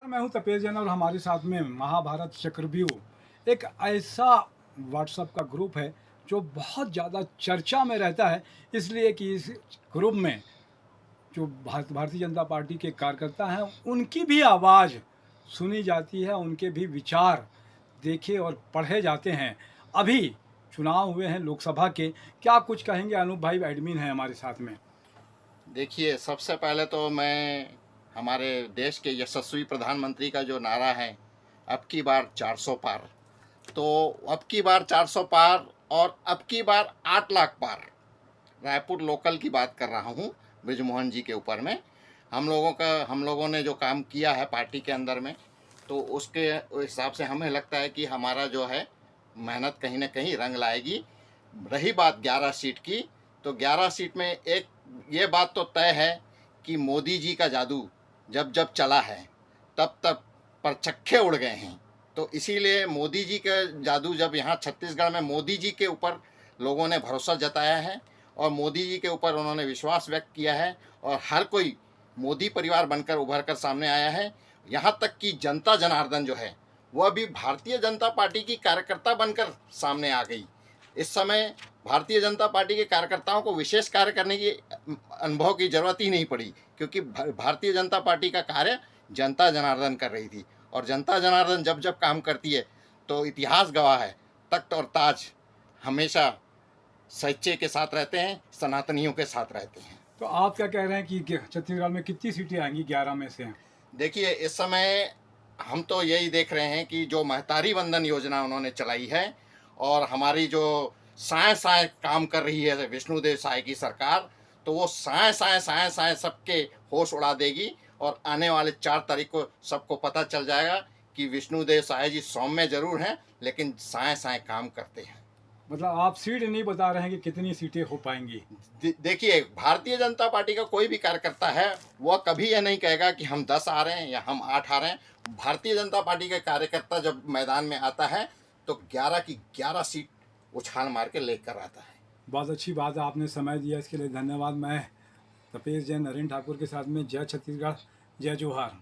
मैं हूं तपेश जैन और हमारे साथ में महाभारत चक्रव्यूह एक ऐसा व्हाट्सएप का ग्रुप है जो बहुत ज़्यादा चर्चा में रहता है, इसलिए कि इस ग्रुप में जो भारतीय जनता पार्टी के कार्यकर्ता हैं उनकी भी आवाज़ सुनी जाती है, उनके भी विचार देखे और पढ़े जाते हैं। अभी चुनाव हुए हैं लोकसभा के, क्या कुछ कहेंगे? अनूप भाई एडमिन हैं हमारे साथ में। देखिए, सबसे पहले तो मैं हमारे देश के यशस्वी प्रधानमंत्री का जो नारा है, अब की बार 400 पार, तो अब की बार 400 पार और अब की बार 8 लाख पार। रायपुर लोकल की बात कर रहा हूँ, बृजमोहन जी के ऊपर में। हम लोगों ने जो काम किया है पार्टी के अंदर में, तो उसके हिसाब से हमें लगता है कि हमारा जो है मेहनत कहीं ना कहीं रंग लाएगी। रही बात 11 सीट की, तो 11 सीट में एक ये बात तो तय है कि मोदी जी का जादू जब जब चला है तब तब परचक्खे उड़ गए हैं। तो इसीलिए मोदी जी का जादू जब यहाँ छत्तीसगढ़ में मोदी जी के ऊपर लोगों ने भरोसा जताया है और मोदी जी के ऊपर उन्होंने विश्वास व्यक्त किया है और हर कोई मोदी परिवार बनकर उभर कर सामने आया है। यहाँ तक कि जनता जनार्दन जो है वह भी भारतीय जनता पार्टी की कार्यकर्ता बनकर सामने आ गई। इस समय भारतीय जनता पार्टी के कार्यकर्ताओं को विशेष कार्य करने की अनुभव की जरूरत ही नहीं पड़ी, क्योंकि भारतीय जनता पार्टी का कार्य जनता जनार्दन कर रही थी और जनता जनार्दन जब जब काम करती है तो इतिहास गवाह है, तख्त और ताज हमेशा सच्चे के साथ रहते हैं, सनातनियों के साथ रहते हैं। तो आप क्या कह रहे हैं कि छत्तीसगढ़ में कितनी सीटें आएंगी 11 में से? देखिए, इस समय हम तो यही देख रहे हैं कि जो महतारी वंदन योजना उन्होंने चलाई है और हमारी जो साए साए काम कर रही है विष्णुदेव साय की सरकार, तो वो साए साए साए साए सबके होश उड़ा देगी और आने वाले 4 तारीख को सबको पता चल जाएगा कि विष्णुदेव साय जी सौम्य जरूर हैं लेकिन साए साए काम करते हैं। मतलब आप सीट नहीं बता रहे हैं कि कितनी सीटें हो पाएंगी? देखिए, भारतीय जनता पार्टी का कोई भी कार्यकर्ता है वह कभी यह नहीं कहेगा कि हम 10 आ रहे हैं या हम 8 आ रहे हैं। भारतीय जनता पार्टी का कार्यकर्ता जब मैदान में आता है तो 11 की 11 सीट उछाल मार के लेकर आता है। बहुत अच्छी बात है, आपने समय दिया इसके लिए धन्यवाद। मैं तपेश जैन नरेंद्र ठाकुर के साथ में। जय छत्तीसगढ़, जय जोहार।